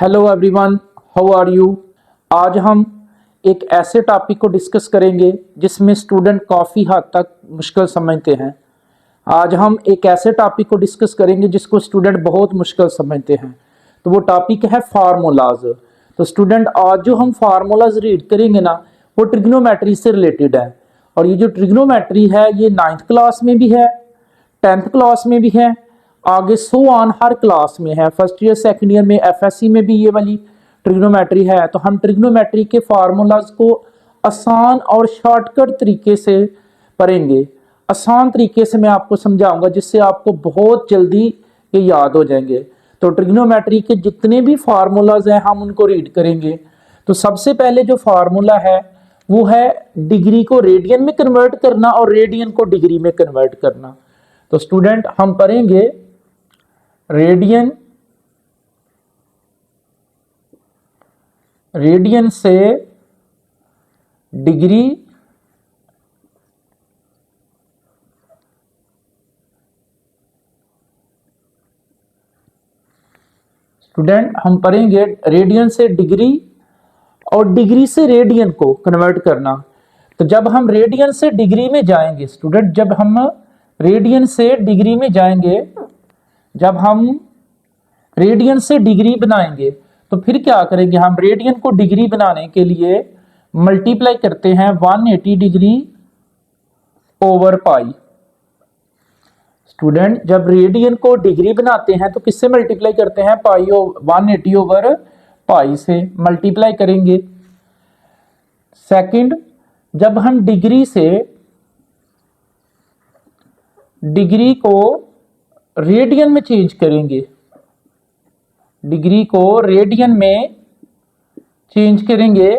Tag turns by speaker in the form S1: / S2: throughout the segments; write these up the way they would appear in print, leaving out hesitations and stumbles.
S1: Hello everyone, how are you. आज हम एक ऐसे टॉपिक को डिस्कस करेंगे जिसमें स्टूडेंट काफ़ी हद तक मुश्किल समझते हैं। आज हम एक ऐसे टॉपिक को डिस्कस करेंगे जिसको स्टूडेंट बहुत मुश्किल समझते हैं। तो वो टॉपिक है फार्मूलाज। तो स्टूडेंट आज जो हम फार्मूलाज रीड करेंगे ना, वो ट्रिग्नोमेट्री से रिलेटेड है। और ये जो ट्रिग्नोमेट्री है ये 9th क्लास में भी है, 10th क्लास में भी है, आगे सो ऑन हर क्लास में है। फर्स्ट ईयर सेकंड ईयर में एफएससी में भी ये वाली ट्रिग्नोमेट्री है। तो हम ट्रिग्नोमेट्री के फार्मूलाज को आसान और शॉर्टकट तरीके से पढ़ेंगे। आसान तरीके से मैं आपको समझाऊंगा जिससे आपको बहुत जल्दी ये याद हो जाएंगे। तो ट्रिग्नोमेट्री के जितने भी फार्मूलाज हैं हम उनको रीड करेंगे। तो सबसे पहले जो फार्मूला है वो है डिग्री को रेडियन में कन्वर्ट करना और रेडियन को डिग्री में कन्वर्ट करना। तो स्टूडेंट हम पढ़ेंगे रेडियन से डिग्री स्टूडेंट हम पढ़ेंगे रेडियन से डिग्री और डिग्री से रेडियन को कन्वर्ट करना। तो जब हम रेडियन से डिग्री में जाएंगे स्टूडेंट, जब हम रेडियन से डिग्री में जाएंगे, जब हम रेडियन से डिग्री बनाएंगे तो फिर क्या करेंगे, हम रेडियन को डिग्री बनाने के लिए मल्टीप्लाई करते हैं 180 डिग्री ओवर पाई। स्टूडेंट जब रेडियन को डिग्री बनाते हैं तो किससे मल्टीप्लाई करते हैं, पाई 180 ओवर पाई से मल्टीप्लाई करेंगे। सेकंड, जब हम डिग्री से डिग्री को रेडियन में चेंज करेंगे, डिग्री को रेडियन में चेंज करेंगे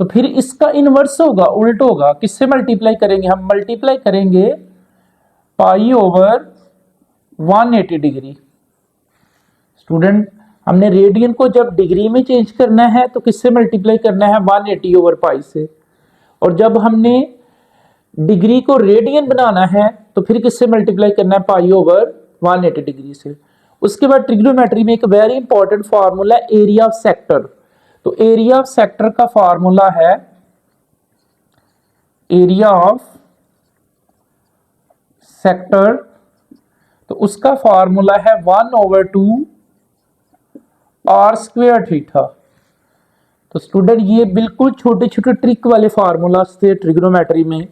S1: तो फिर इसका इनवर्स होगा, उल्ट होगा। किससे मल्टीप्लाई करेंगे, हम मल्टीप्लाई करेंगे पाई ओवर 180 डिग्री। स्टूडेंट हमने रेडियन को जब डिग्री में चेंज करना है तो किससे मल्टीप्लाई करना है, 180 ओवर पाई से। और जब हमने डिग्री को रेडियन बनाना है तो फिर किससे मल्टीप्लाई करना है, पाई ओवर 180 डिग्री से। उसके बाद ट्रिग्नोमेट्री में एक very important formula area of sector. तो एरिया ऑफ सेक्टर का फार्मूला है, एरिया ऑफ सेक्टर, तो उसका फार्मूला है 1/2 आर स्क्वायर थीटा। तो स्टूडेंट ये बिल्कुल छोटे छोटे ट्रिक वाले फार्मूलास थे ट्रिग्नोमेट्री में,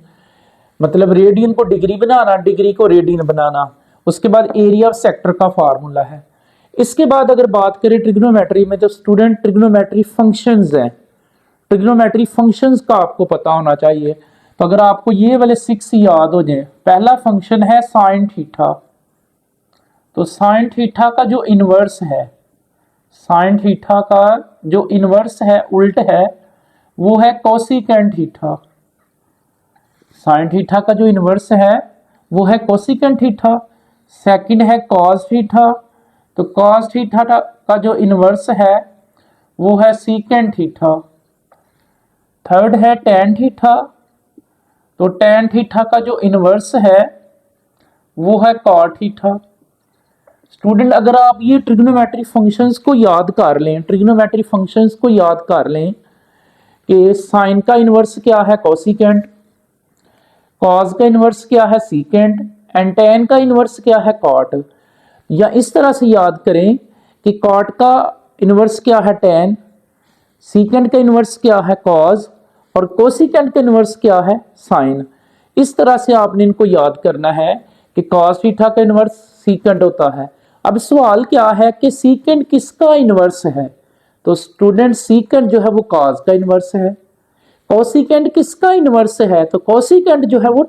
S1: मतलब रेडियन को डिग्री बनाना, डिग्री को रेडियन बनाना। उसके बाद एरिया ऑफ सेक्टर का फार्मूला है। इसके बाद अगर बात करें ट्रिग्नोमेट्री में तो स्टूडेंट ट्रिग्नोमेट्री फंक्शंस हैं। ट्रिग्नोमेट्री फंक्शंस का आपको पता होना चाहिए। तो अगर आपको ये वाले 6 याद हो जाए, पहला फंक्शन है साइन थीटा। तो साइन थीटा का जो इनवर्स है, साइन थीटा का जो इनवर्स है, उल्ट है, वो है कोसिकेंट थीटा। साइन थीटा का जो इनवर्स है वो है कोसिकेंट थीटा। सेकंड है कॉस थीटा। तो कॉस थीटा का जो इनवर्स है वो है सीकेंट थीटा। थर्ड है टेन थीटा। तो टेन थीटा का जो इनवर्स है वो है कॉट थीटा। स्टूडेंट अगर आप ये ट्रिग्नोमेट्री फंक्शंस को याद कर लें, ट्रिग्नोमेट्री फंक्शंस को याद कर लें कि साइन का इनवर्स क्या है, कोसिकेंट, कॉस का इनवर्स क्या है, सीकेंट, एंड टेन का इनवर्स क्या है, कॉट। या इस तरह से याद करें कि कॉट का इनवर्स क्या है, टेन, सीकेंट का इनवर्स क्या है, कॉस, और कोसिकेंट का इनवर्स क्या है, साइन। इस तरह से आपने इनको याद करना है कि कॉस थीटा का इनवर्स सीकेंट होता है। अब सवाल क्या है कि सीकेंट किसका इनवर्स है। तो स्टूडेंट सीकेंट जो है वो कॉस का इनवर्स है। कोसिकेंट किसका इनवर्स है, तो कोसिकेंट जो है वो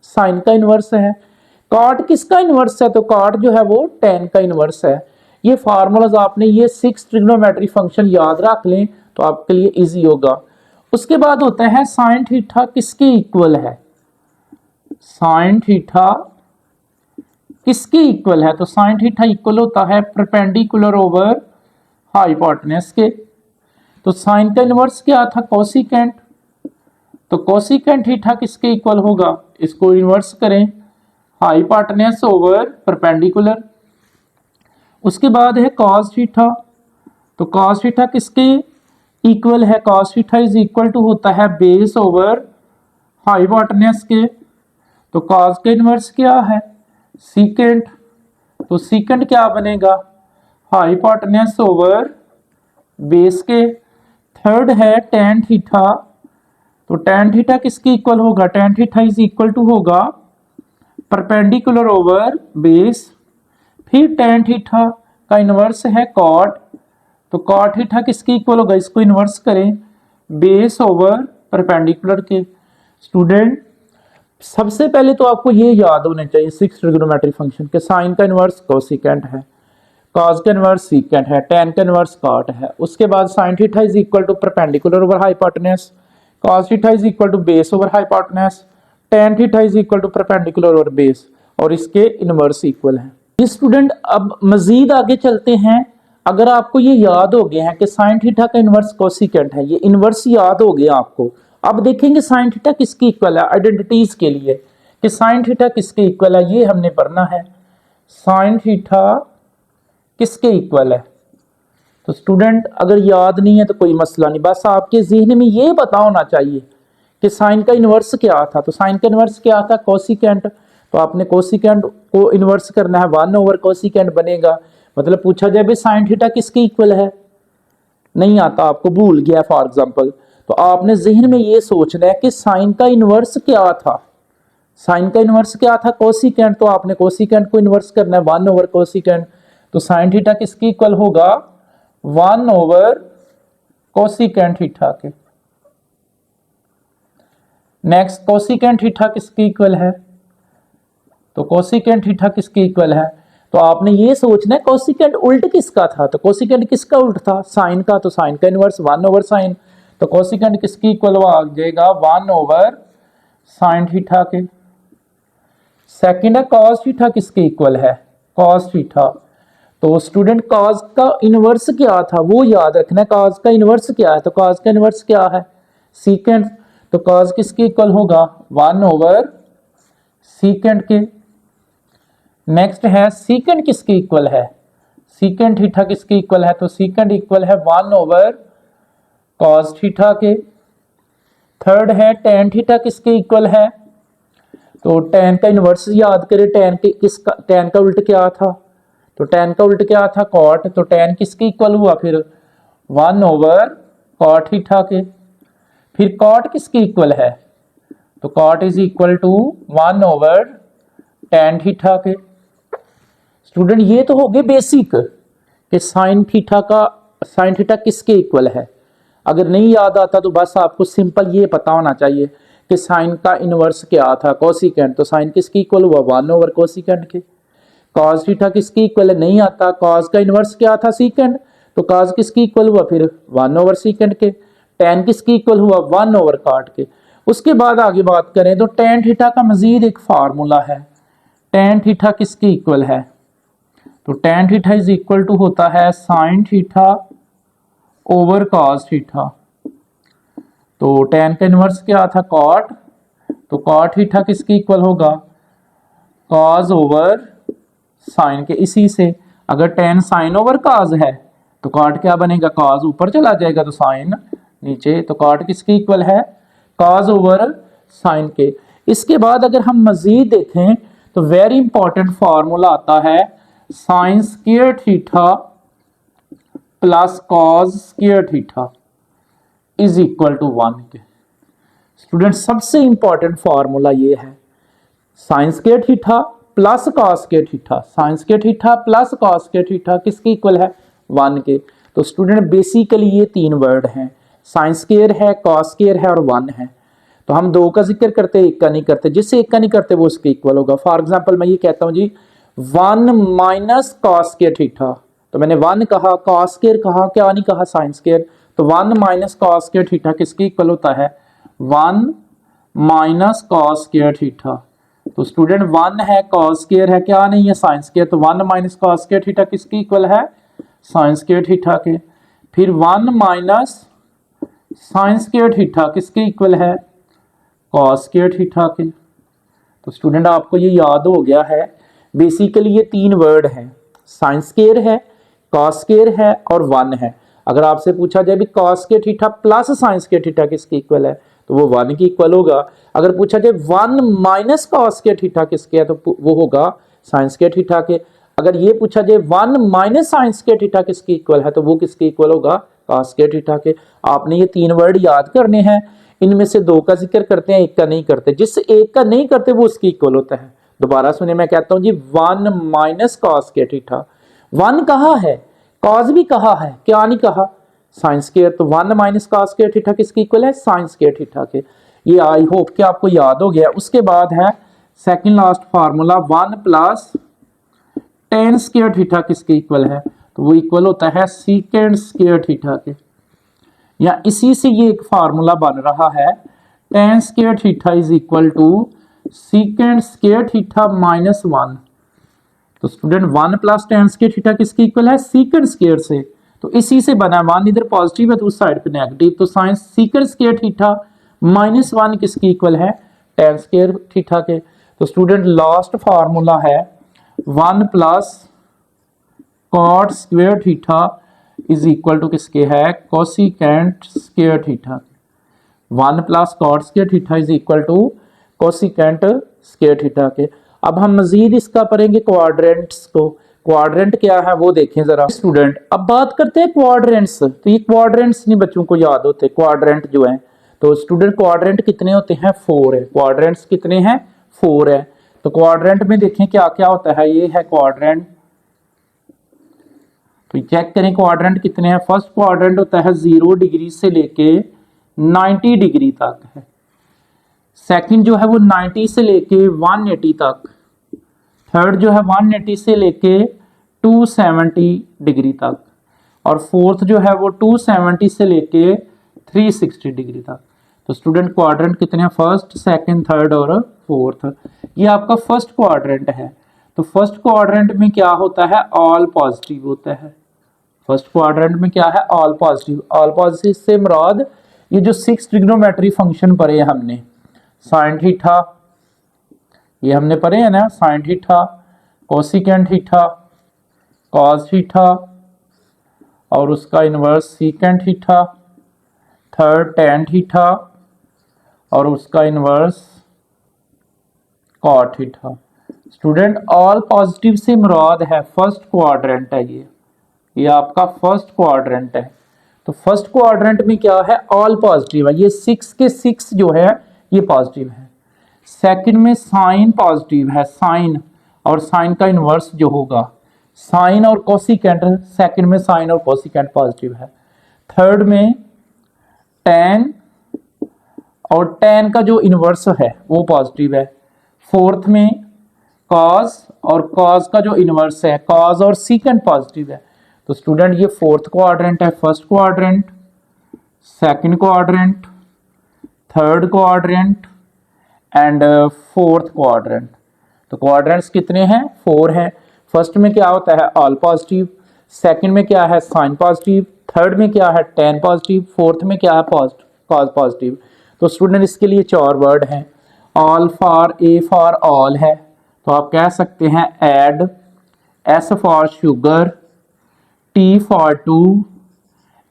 S1: साइन का इनवर्स है। कॉट किसका इनवर्स है, तो कॉट जो है वो टेन का इनवर्स है। ये फार्मूलाज आपने ये 6 ट्रिग्नोमेट्री फंक्शन याद रख लें तो आपके लिए इजी होगा। उसके बाद होता है साइन थीटा किसके इक्वल है, साइन थीटा किसके इक्वल है। तो साइन थीटा इक्वल होता है परपेंडिकुलर ओवर हाइपोटेनस के। तो साइन का इनवर्स क्या था, कोसिकेंट। तो कोसिकेंट थीटा किसके इक्वल होगा, इसको इनवर्स करें, हाइपोटेनस ओवर परपेंडिकुलर। उसके बाद है कॉस थीटा। तो cos थीटा किसके इक्वल है? cos theta is equal to होता है बेस ओवर हाइपोटेन्यूज के। तो cos का इनवर्स क्या है? सीकेंट। तो सीकेंट क्या बनेगा? हाइपोटेन्यूज ओवर बेस के। थर्ड है tan थीटा। तो tan थीटा किसके इक्वल होगा? tan theta is equal to होगा परपेंडिकुलर ओवर बेस। फिर tan थीटा का इनवर्स है cot। तो cot थीटा किसके इक्वल होगा? इसको इनवर्स करें बेस ओवर परपेंडिकुलर के। स्टूडेंट सबसे पहले तो आपको ये याद होने चाहिए 6 ट्रिग्नोमेट्रिक फंक्शन के साइन का इनवर्स कोसिकेंट है, cos का इनवर्स सीकेंट है, tan का इनवर्स cot है। उसके बाद sin theta is equal to perpendicular over hypotenuse, cos theta is equal to base over hypotenuse, tan theta is equal to perpendicular over base, और इसके inverse equal है। ये student अब मजीद आगे चलते हैं। अगर आपको ये याद हो गया है कि sin थीटा का इनवर्स कोसिकेंट है, ये इनवर्स याद हो गया आपको, अब देखेंगे sin थीटा किसके इक्वल है आइडेंटिटीज के लिए कि sin थीटा किसके इक्वल है, ये हमने पढ़ना है। sin थीटा किसके इक्वल है? तो स्टूडेंट अगर याद नहीं है तो कोई मसला नहीं, बस आपके ज़हन में ये पता होना चाहिए कि साइन का इनवर्स क्या था। तो साइन का इनवर्स क्या था? कोसिकेंट। तो आपने कोसिकेंट को इनवर्स करना है, 1 ओवर कोसिकेंट बनेगा। मतलब पूछा जाए भाई साइन थीटा किसके इक्वल है, नहीं आता आपको, भूल गया फॉर एग्जांपल, तो आपने ज़हन में ये सोचना है कि साइन का इनवर्स क्या था। साइन का इनवर्स क्या था? कोसिकेंट। तो आपने कोसिकेंट को इनवर्स करना है 1 ओवर कोसिकेंट। तो साइन थीटा किसके इक्वल होगा? 1 ओवर कोसिकेंट थीटा के। नेक्स्ट कोसिकेंट थीटा किसके इक्वल है? तो कोसिकेंट थीटा किसके इक्वल है? तो आपने ये सोचना है कोसिकेंट उल्ट किसका था। तो कोसिकेंट किसका उल्ट था? साइन का। तो साइन का इनवर्स 1 ओवर साइन। तो कोसिकेंट किसकी इक्वल आ जाएगा? 1 ओवर साइन थीटा के। सेकंड है कॉस थीटा किसके इक्वल है? Cos theta. तो स्टूडेंट कॉस का इनवर्स क्या था वो याद रखना है। कॉस का इनवर्स क्या है? तो कॉस का इनवर्स क्या है? सीकेंट। तो कॉस किसके इक्वल होगा? 1 ओवर सीकेंट के। नेक्स्ट है सीकेंट किसके इक्वल है? सीकेंट थीटा किसके इक्वल है? तो सीकेंट इक्वल है 1 ओवर कॉस थीटा के। थर्ड है टेन थीटा किसके इक्वल है? तो टेन का इनवर्स याद करें, टेन के किसका, टेन का उल्ट क्या था? तो टेन का उल्ट क्या था? कॉट। तो टेन किसके इक्वल हुआ फिर? 1 ओवर कॉट थीटा के। फिर कॉट किसके इक्वल है? तो cot is equal to 1 over tan theta के। स्टूडेंट ये तो हो गए बेसिक कि साइन थीटा किसके इक्वल है। अगर नहीं याद आता तो बस आपको सिंपल ये पता होना चाहिए कि साइन का इनवर्स क्या था? कोसिकेंट। तो साइन किसके इक्वल हुआ? 1 ओवर कोसिकेंट के। कॉस थीटा किसके इक्वल है? नहीं आता। कॉस का इनवर्स क्या था? सीकेंट। तो कॉस किसके इक्वल हुआ फिर? 1 ओवर सीकेंट के। टेन किसके इक्वल हुआ? 1 ओवर कॉट के। उसके बाद आगे बात करें तो टेन थीटा का मजीद एक फार्मूला है। टेन थीटा किसके इक्वल है? तो tan theta is equal to होता है sine theta over cos theta. तो टेन का इनवर्स क्या था? कॉट। तो कॉट थीटा किसके इक्वल होगा? कॉस ओवर साइन के। इसी से अगर टेन साइन ओवर कॉस है तो कॉट क्या बनेगा? कॉस ऊपर चला जाएगा तो साइन नीचे। तो कॉट किसके इक्वल है? कॉस ओवर साइन के। इसके बाद अगर हम मजीद देखें तो वेरी इंपॉर्टेंट फॉर्मूला आता है sine square theta plus cos square theta is equal to 1 के। स्टूडेंट सबसे इंपॉर्टेंट फॉर्मूला ये है sine square theta plus cos square theta. Sine square theta plus cos square theta किसके इक्वल है? 1 के। तो स्टूडेंट बेसिकली ये तीन वर्ड हैं, साइन स्क्वायर है, कॉस स्क्वायर है और 1 है। तो हम दो का जिक्र करते हैं, एक का नहीं करते। जिससे एक का नहीं करते वो उसके इक्वल होगा। फॉर एग्जांपल मैं ये कहता हूं जी 1 माइनस कॉस स्क्वायर थीटा। तो मैंने 1 कहा, कॉस स्क्वायर कहा, क्या नहीं कहा? Sine square. तो 1 माइनस कॉस स्क्वायर थीटा किसके इक्वल होता है? 1 माइनस कॉस स्क्वायर थीटा। तो स्टूडेंट 1 है, कॉस स्क्वायर है, क्या नहीं है? Sine square. तो 1 माइनस कॉस स्क्वायर थीटा किसके इक्वल है? साइन स्क्वायर थीटा के। फिर 1 माइनस साइन स्क्वायर थीटा किसके इक्वल है? कॉस स्क्वायर थीटा के। तो स्टूडेंट आपको ये याद हो गया है, बेसिकली ये तीन वर्ड हैं, साइन स्क्वायर है, कॉस स्क्वायर है और 1 है। अगर आपसे पूछा जाए भी कॉस के थीटा प्लस साइंस के थीटा किसके इक्वल है, तो वो 1 के इक्वल होगा। अगर पूछा जाए 1 माइनस कॉस के थीटा किसके है, तो वो होगा साइंस के थीटा के। अगर ये पूछा जाए 1 माइनस साइंस के थीटा किसके इक्वल है, तो वो किसके इक्वल होगा, कॉस के थीटा के। आपने ये 3 वर्ड याद करने हैं, इनमें से 2 का जिक्र करते हैं, 1 का नहीं करते। जिस 1 का नहीं करते वो उसके इक्वल होता है। दोबारा सुनिए, मैं कहता हूं जी 1 माइनस कॉस के थीटा, 1 कहा है, कॉस भी कहा है, क्या नहीं कहा, साइंस के। तो 1 माइनस कॉस के थीटा किसके इक्वल है, साइंस के थीटा के। ये आई होप कि आपको याद हो गया। उसके बाद है second last formula 1 plus tan square theta किसके इक्वल है, तो वो इक्वल होता है सीकेंड स्क्वायर थीटा के। या इसी से ये एक फार्मूला बन रहा है, tan square theta is equal to secant square theta minus 1। तो student 1 plus tan square theta किसके इक्वल है, सीकेंड स्क्वायर से। तो इसी से बना 1 इधर पॉजिटिव है तो उस साइड पे नेगेटिव, तो साइंस सीकेंड स्क्वायर थीटा माइनस 1 किसके इक्वल है, टेन स्क्वायर थीटा के। तो स्टूडेंट लास्ट फार्मूला है 1 plus cot square theta is equal to किसके है, cosecant square theta. 1 plus cot square theta is equal to cosecant square theta के। अब हम मजीद इसका पढ़ेंगे क्वाड्रेंट्स को। क्वाड्रेंट क्या है वो देखें जरा स्टूडेंट। अब बात करते हैं क्वाड्रेंट्स। तो ये क्वाड्रेंट्स नहीं बच्चों को याद होते, क्वाड्रेंट जो है। तो स्टूडेंट क्वाड्रेंट कितने होते हैं, 4 है। क्वाड्रेंट्स कितने हैं, 4 है। तो क्वाड्रेंट में देखें क्या क्या होता है, ये है क्वाड्रेंट। तो चेक करें क्वाड्रेंट कितने हैं। फर्स्ट क्वाड्रेंट होता है 0 डिग्री से लेके 90 डिग्री तक है। सेकंड जो है वो 90 से लेके 180 तक। थर्ड जो है 180 से लेके 270 डिग्री तक। और फोर्थ जो है वो 270 से लेके 360 डिग्री तक। तो स्टूडेंट क्वाड्रेंट कितने हैं, फर्स्ट, सेकंड, थर्ड और फोर्थ। ये आपका फर्स्ट क्वाड्रेंट है। तो फर्स्ट क्वाड्रेंट में क्या होता है, ऑल पॉजिटिव होता है। फर्स्ट क्वाड्रेंट में क्या है, ऑल पॉजिटिव। ऑल पॉजिटिव से मुराद ये जो 6 ट्रिग्नोमेट्री फंक्शन पढ़े हमने, साइन थीटा ये हमने पढ़े हैं ना, sine theta, cosecant theta, cos theta और उसका inverse secant theta, third tan theta और उसका inverse cot theta. Student all positive से मुराद है फर्स्ट क्वाड्रेंट है, ये आपका फर्स्ट क्वाड्रेंट है। तो फर्स्ट क्वाड्रेंट में क्या है, ऑल पॉजिटिव है। ये 6 के 6 जो है ये पॉजिटिव है। सेकंड में साइन पॉजिटिव है, साइन और साइन का इनवर्स जो होगा साइन और कोसिकेंट, सेकंड में साइन और कोसिकेंट पॉजिटिव है। थर्ड में टेन और टेन का जो इनवर्स है वो पॉजिटिव है। फोर्थ में कॉस और कॉस का जो इनवर्स है कॉस और सीकेंट पॉजिटिव है। तो स्टूडेंट ये फोर्थ क्वाड्रेंट है, first quadrant, second quadrant, third quadrant and fourth quadrant. तो क्वाड्रेंट्स कितने हैं, 4 हैं। फर्स्ट में क्या होता है, ऑल पॉजिटिव। सेकंड में क्या है, साइन पॉजिटिव। थर्ड में क्या है, टेन पॉजिटिव। फोर्थ में क्या है, कॉस पॉजिटिव। तो स्टूडेंट इसके लिए 4 वर्ड हैं। All for, A for all है, तो आप कह सकते हैं add, S for sugar, T for to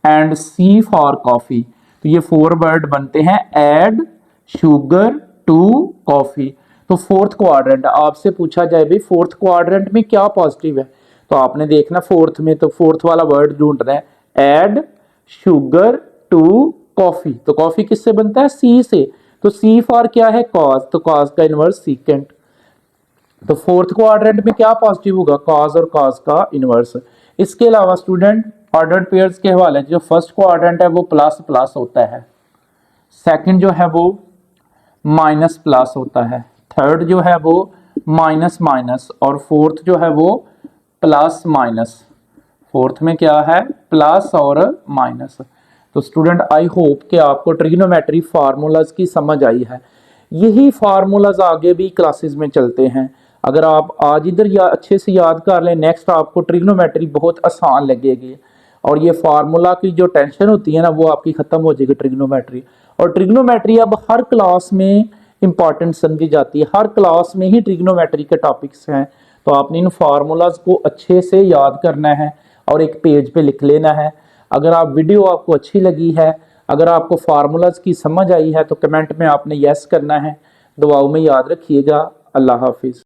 S1: and C for coffee. तो ये 4 वर्ड बनते हैं, एड, शुगर, टू, कॉफी। तो फोर्थ क्वाड्रेंट, आपसे पूछा जाए भी फोर्थ क्वाड्रेंट में क्या पॉजिटिव है, तो आपने देखना फोर्थ में, तो फोर्थ वाला वर्ड ढूंढना है, एड, शुगर, टू, कॉफी। तो कॉफी किससे बनता है, सी से। तो सी फॉर क्या है, कॉस, तो कॉस का इनवर्स सीकेंट। तो फोर्थ क्वाड्रेंट में क्या पॉजिटिव होगा, कॉस और कॉस का इनवर्स। इसके अलावा स्टूडेंट ऑर्डर्ड पेयर्स के हवाले जो फर्स्ट क्वाड्रेंट है वो प्लस प्लस होता है, सेकंड जो है वो माइनस प्लस होता है, थर्ड जो है वो माइनस माइनस और फोर्थ जो है वो प्लस माइनस। फोर्थ में क्या है, प्लस और माइनस। तो स्टूडेंट आई होप कि आपको ट्रिग्नोमेट्री फार्मूलाज की समझ आई है। यही फार्मूलाज आगे भी क्लासेस में चलते हैं। अगर आप आज इधर या अच्छे से याद कर लें, नेक्स्ट आपको ट्रिग्नोमेट्री बहुत आसान लगेगी और ये फार्मूला की जो टेंशन होती है ना वो आपकी खत्म हो जाएगी ट्रिग्नोमेट्री। और ट्रिग्नोमेट्री अब हर क्लास में इंपॉर्टेंट समझी जाती है, हर क्लास में ही ट्रिग्नोमेट्री के टॉपिक्स हैं। तो आपने इन फार्मूलाज को अच्छे से याद करना है और एक पेज पे लिख लेना है। अगर आप वीडियो आपको अच्छी लगी है, अगर आपको फार्मूलाज की समझ आई है तो कमेंट में आपने यस करना है। दुआओं में याद रखिएगा। अल्लाह हाफिज़।